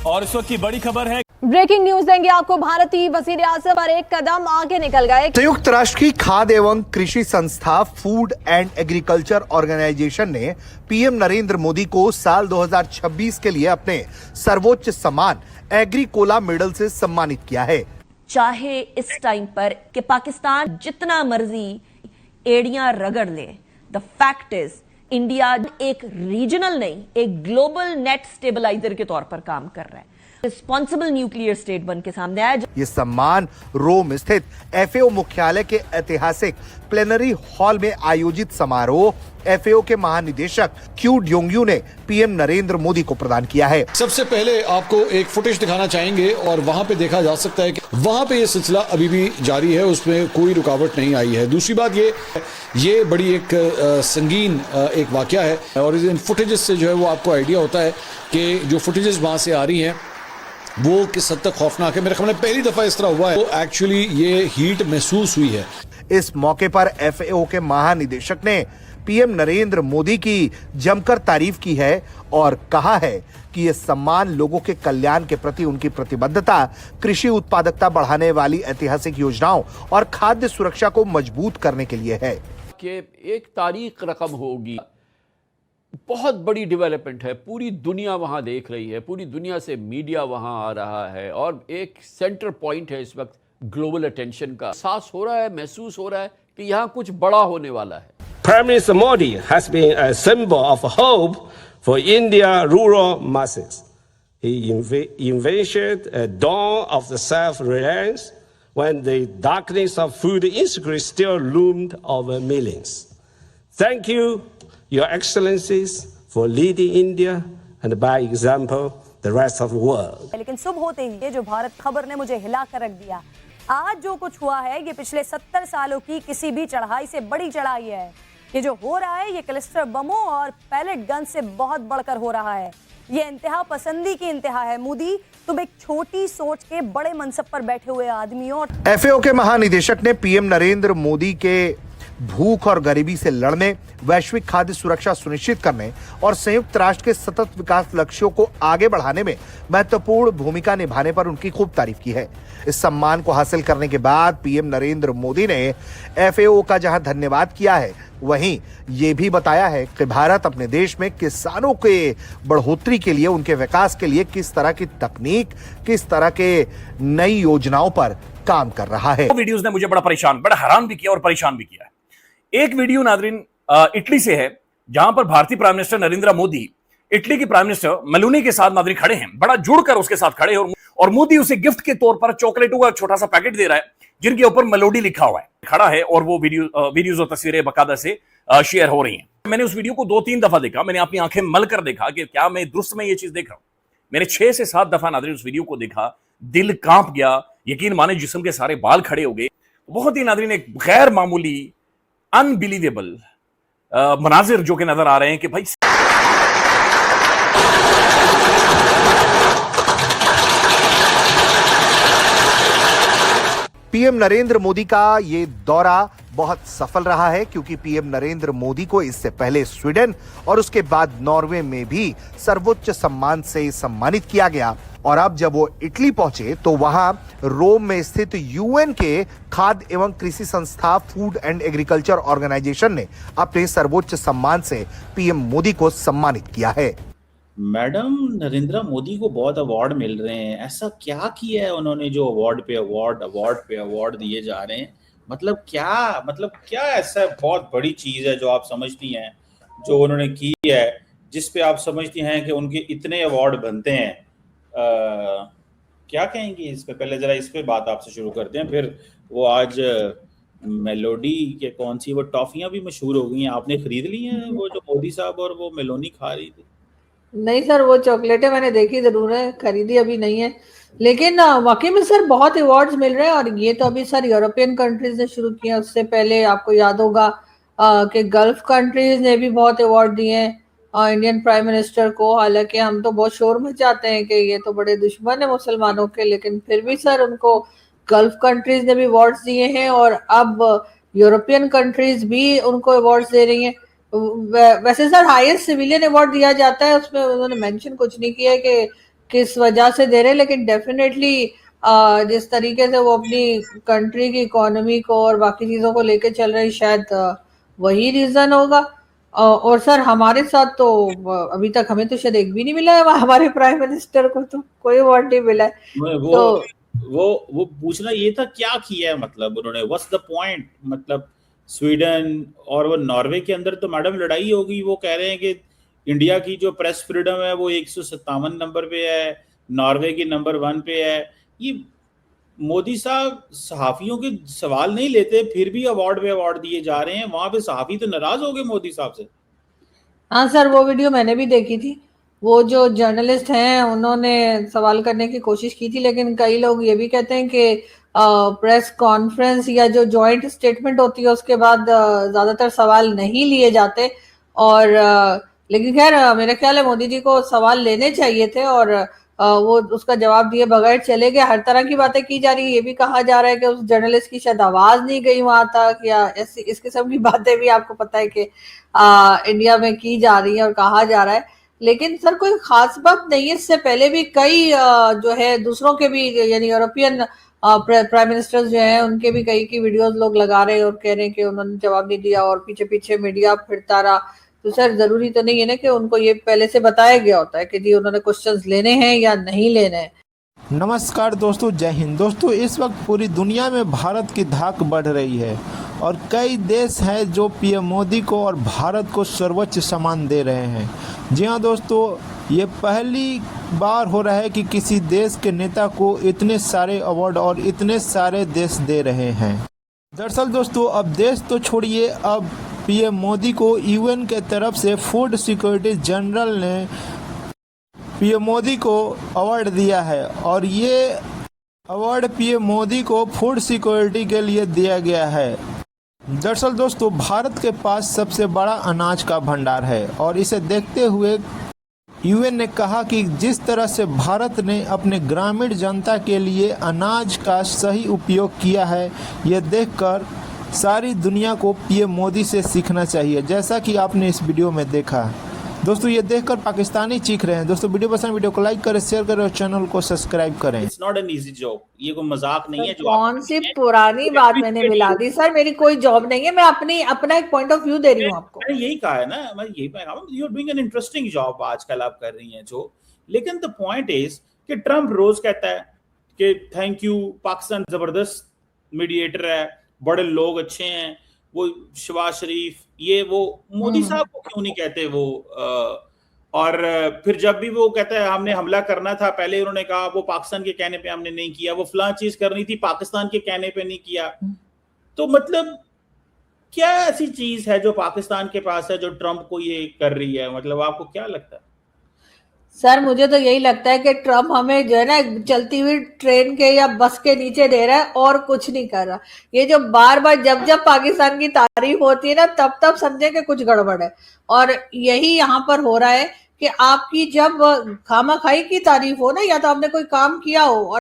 और इस वक्त की बड़ी खबर है, ब्रेकिंग न्यूज देंगे आपको। भारतीय वजीर आजम पर एक कदम आगे निकल गए। संयुक्त राष्ट्र की खाद्य एवं कृषि संस्था फूड एंड एग्रीकल्चर ऑर्गेनाइजेशन ने पीएम नरेंद्र मोदी को साल 2026 के लिए अपने सर्वोच्च सम्मान एग्रीकोला मेडल से सम्मानित किया है। चाहे इस टाइम पर कि पाकिस्तान जितना मर्जी एड़ियां रगड़ ले, द फैक्ट इज इंडिया एक रीजनल नहीं, एक ग्लोबल नेट स्टेबलाइजर के तौर पर काम कर रहा है। रिस्पॉन्सिबल न्यूक्लियर स्टेट बन के सामने आया। ये सम्मान रोम स्थित एफएओ मुख्यालय के ऐतिहासिक प्लेनरी हॉल में आयोजित समारोह एफएओ के महानिदेशक क्यू ड्योंगयू ने पीएम नरेंद्र मोदी को प्रदान किया है। सबसे पहले आपको एक फुटेज दिखाना चाहेंगे और वहां पे देखा जा सकता है कि वहां पे ये सिलसिला अभी भी जारी है, उसमें कोई रुकावट नहीं आई है। दूसरी बात ये बड़ी एक संगीन एक वाकया है और इन फुटेजेस से जो है वो आपको आइडिया होता है कि जो फुटेजेस वहां से आ रही हैं वो किस हद तक खौफनाक है। मेरे ख्याल में पहली दफा इस तरह हुआ है तो एक्चुअली ये हीट महसूस हुई है। इस मौके पर एफएओ के महानिदेशक ने पीएम नरेंद्र मोदी की जमकर तारीफ की है और कहा है कि यह सम्मान लोगों के कल्याण के प्रति उनकी प्रतिबद्धता, कृषि उत्पादकता बढ़ाने वाली ऐतिहासिक योजनाओं और खाद्य सुरक्षा को मजबूत करने के लिए है। कि एक तारीख रकम होगी, बहुत बड़ी डेवलपमेंट है, पूरी दुनिया वहाँ देख रही है, पूरी दुनिया से मीडिया वहाँ आ रहा है और एक सेंटर पॉइंट है इस वक्त ग्लोबल अटेंशन का। एहसास हो रहा है, महसूस हो रहा है कि यहाँ कुछ बड़ा होने वाला है। Prime Minister Modi has been a symbol of hope for India rural masses. He envisioned a dawn of the self-reliance when the darkness of food insecurity still loomed over millions. Thank you, Your Excellencies, for leading India and by example the rest of the world. लेकिन सुबह होते ही ये जो भारत खबर ने मुझे हिला कर रख दिया। आज जो कुछ हुआ है ये पिछले 70 सालों की किसी भी चढ़ाई से बड़ी चढ़ाई है। ये जो हो रहा है ये क्लस्टर बमों और पैलेट गन से बहुत बढ़कर हो रहा है। ये इंतहा पसंदी की इंतहा है। मोदी, तुम एक छोटी सोच के बड़े मनसब पर बैठे हुए आदमी हो। एफएओ के महानिदेशक ने पीएम नरेंद्र मोदी के भूख और गरीबी से लड़ने, वैश्विक खाद्य सुरक्षा सुनिश्चित करने और संयुक्त राष्ट्र के सतत विकास लक्ष्यों को आगे बढ़ाने में महत्वपूर्ण भूमिका निभाने पर उनकी खूब तारीफ की है। इस सम्मान को हासिल करने के बाद पीएम नरेंद्र मोदी ने एफएओ का जहां धन्यवाद किया है, वहीं ये भी बताया है कि भारत अपने देश में किसानों के बढ़ोतरी के लिए, उनके विकास के लिए किस तरह की तकनीक, किस तरह के नई योजनाओं पर काम कर रहा है। वीडियोस ने मुझे बड़ा हैरान भी किया और परेशान भी किया है। एक वीडियो नादरीन इटली से है, जहां पर भारतीय prime minister Narendra Modi Italy के प्राइम मिनिस्टर मेलोनी के साथ नादरीन खड़े हैं, बड़ा जुड़कर उसके साथ खड़े हैं और मोदी उसे गिफ्ट के तौर पर चॉकलेटों का छोटा सा पैकेट दे रहा है जिनके ऊपर मेलोडी लिखा हुआ है। खड़ा है और वो वीडियोस और तस्वीरें बकायदा से शेयर हो रही हैं। मैंने उस वीडियो को 2-3 दफा देखा, मैंने अपनी आंखें मल कर देखा कि क्या मैं दुरुस्त में ये चीज देख रहा हूं। मैंने 6 से 7 दफा नादरीन उस वीडियो को देखा, दिल कांप गया, यकीन माने जिस्म के सारे बाल खड़े हो गए। बहुत ही नादरीन एक गैर मामूली अनबिलीवेबल मनाजिर जो कि नजर आ रहे हैं कि भाई पीएम नरेंद्र मोदी का ये दौरा बहुत सफल रहा है क्योंकि पीएम नरेंद्र मोदी को इससे पहले स्वीडन और उसके बाद नॉर्वे में भी सर्वोच्च सम्मान से सम्मानित किया गया और अब जब वो इटली पहुंचे तो वहां रोम में स्थित यूएन के खाद्य एवं कृषि संस्था फूड एंड एग्रीकल्चर ऑर्गेनाइजेशन ने अपने सर्वोच्च सम्मान से पीएम मोदी को सम्मानित किया है। मैडम, नरेंद्र मोदी को बहुत अवार्ड मिल रहे हैं, ऐसा क्या किया है उन्होंने जो अवार्ड पे अवार्ड दिए जा रहे हैं? मतलब क्या ऐसा बहुत बड़ी चीज है जो आप समझती हैं जो उन्होंने की है, जिस पे आप समझती हैं कि उनके इतने अवार्ड बनते हैं? क्या कहेंगी इस पे? पहले जरा इस पे बात आपसे शुरू करते हैं, फिर वो आज मेलोडी के कौन सी वो टॉफियां भी मशहूर हो गई हैं, आपने खरीद ली हैं वो जो मोदी साहब और वो मेलोनी खा रही थी? नहीं सर, वो चॉकलेटें मैंने देखी जरूर है, खरीदी अभी नहीं है, लेकिन वाकई में सर बहुत अवार्ड्स मिल रहे हैं और ये तो अभी सर यूरोपियन कंट्रीज ने शुरू किया। उससे पहले आपको याद होगा कि गल्फ कंट्रीज ने भी बहुत अवार्ड दिए हैं इंडियन प्राइम मिनिस्टर को। हालांकि हम तो बहुत शोर मचाते हैं कि ये तो बड़े दुश्मन है मुसलमानों के, लेकिन फिर भी सर उनको गल्फ कंट्रीज ने भी अवार्ड्स दिए हैं और अब यूरोपियन कंट्रीज भी उनको अवार्ड्स दे रही हैं। वैसे सर हाईएस्ट सिविलियन अवार्ड दिया जाता है, उसमें उन्होंने मेंशन कुछ नहीं किया कि किस वजह से दे रहे हैं, लेकिन डेफिनेटली जिस तरीके से वो अपनी कंट्री की इकोनॉमी को और बाकी चीजों को लेके चल रहे हैं, शायद वही रीजन होगा। और सर हमारे साथ तो अभी तक हमें तो शायद एक भी नहीं मिला है, हमारे प्राइम मिनिस्टर को तो कोई अवार्ड नहीं मिला है। वो पूछना ये था क्या किया है, मतलब उन्होंने व्हाट्स द पॉइंट। मतलब स्वीडन और वो नॉर्वे के अंदर तो मैडम लड़ाई होगी, वो कह रहे हैं कि इंडिया की जो प्रेस फ्रीडम है वो 157 नंबर पे है, नॉर्वे की नंबर 1 पे है। ये मोदी साहब सहाफियों के सवाल नहीं लेते, फिर भी अवार्ड पे अवार्ड दिए जा रहे हैं। वहां पे सहाफी तो नाराज हो गए मोदी साहब से। हाँ सर, वो वीडियो मैंने भी देखी थी। वो जो जर्नलिस्ट हैं उन्होंने सवाल करने की कोशिश की थी, लेकिन कई लोग ये भी कहते हैं कि प्रेस कॉन्फ्रेंस या जो जॉइंट स्टेटमेंट होती है उसके बाद ज्यादातर सवाल नहीं लिए जाते। और लेकिन खैर मेरा ख्याल है मोदी जी को सवाल लेने चाहिए थे, और वो उसका जवाब दिए बगैर चले गए। हर तरह की बातें की जा रही है, ये भी कहा जा रहा है कि उस जर्नलिस्ट की शायद आवाज नहीं गई वहां तक, या ऐसी इस किस्म की बातें भी आपको पता है कि इंडिया में की जा रही है और कहा जा रहा है। लेकिन सर कोई खास बात नहीं है, इससे पहले भी कई जो है दूसरों के भी, यानी यूरोपियन प्राइम मिनिस्टर्स जो हैं उनके भी कई की वीडियोस लोग लगा रहे हैं और कह रहे हैं कि उन्होंने जवाब नहीं दिया और पीछे पीछे मीडिया फिरता रहा। तो सर जरूरी तो नहीं है ना कि उनको ये पहले से बताया गया होता है कि जी उन्होंने क्वेश्चंस लेने हैं या नहीं लेने हैं। नमस्कार दोस्तों, जय हिंद। दोस्तों इस वक्त पूरी दुनिया में भारत की धाक बढ़ रही है और कई देश हैं जो पीएम मोदी को और भारत को सर्वोच्च सम्मान दे रहे हैं। जी हाँ दोस्तों, ये पहली बार हो रहा है कि किसी देश के नेता को इतने सारे अवार्ड और इतने सारे देश दे रहे हैं। दरअसल दोस्तों अब देश तो छोड़िए, अब पीएम मोदी को यूएन के तरफ से फूड सिक्योरिटी जनरल ने पीएम मोदी को अवार्ड दिया है, और ये अवार्ड पीएम मोदी को फूड सिक्योरिटी के लिए दिया गया है। दरअसल दोस्तों भारत के पास सबसे बड़ा अनाज का भंडार है, और इसे देखते हुए यूएन ने कहा कि जिस तरह से भारत ने अपने ग्रामीण जनता के लिए अनाज का सही उपयोग किया है, ये देखकर सारी दुनिया को पीएम मोदी से सीखना चाहिए, जैसा कि आपने इस वीडियो में देखा। दोस्तों ये देखकर पाकिस्तानी चीख रहे हैं। दोस्तों वीडियो पसंद, वीडियो को लाइक करें, शेयर करें और चैनल को सब्सक्राइब करें। It's not an easy job, ये कोई मजाक नहीं है। जो कौन सी पुरानी बात मैंने मिला दी सर, मेरी कोई जॉब नहीं है, मैं अपना एक पॉइंट ऑफ व्यू दे रही हूँ आपको। मैंने यही कहा है ना, मैं यही कहा हूं, you are doing an interesting job आजकल आप कर रही हैं जो। लेकिन द पॉइंट इज कि ट्रम्प रोज कहता है कि थैंक यू, पाकिस्तान जबरदस्त मीडिएटर है, बड़े लोग अच्छे हैं, वो शहबाज शरीफ, ये वो मोदी साहब को क्यों नहीं कहते वो। और फिर जब भी वो कहता है हमने हमला करना था, पहले उन्होंने कहा वो पाकिस्तान के कहने पे हमने नहीं किया, वो फलां चीज करनी थी पाकिस्तान के कहने पे नहीं किया। तो मतलब क्या ऐसी चीज है जो पाकिस्तान के पास है जो ट्रम्प को ये कर रही है, मतलब आपको क्या लगता है? सर मुझे तो यही लगता है कि ट्रम्प हमें जो है ना चलती हुई ट्रेन के या बस के नीचे दे रहा है और कुछ नहीं कर रहा। ये जो बार बार जब जब पाकिस्तान की तारीफ होती है ना तब तब समझे कि कुछ गड़बड़ है, और यही यहाँ पर हो रहा है कि आपकी जब खामा खाई की तारीफ हो ना, या तो आपने कोई काम किया हो और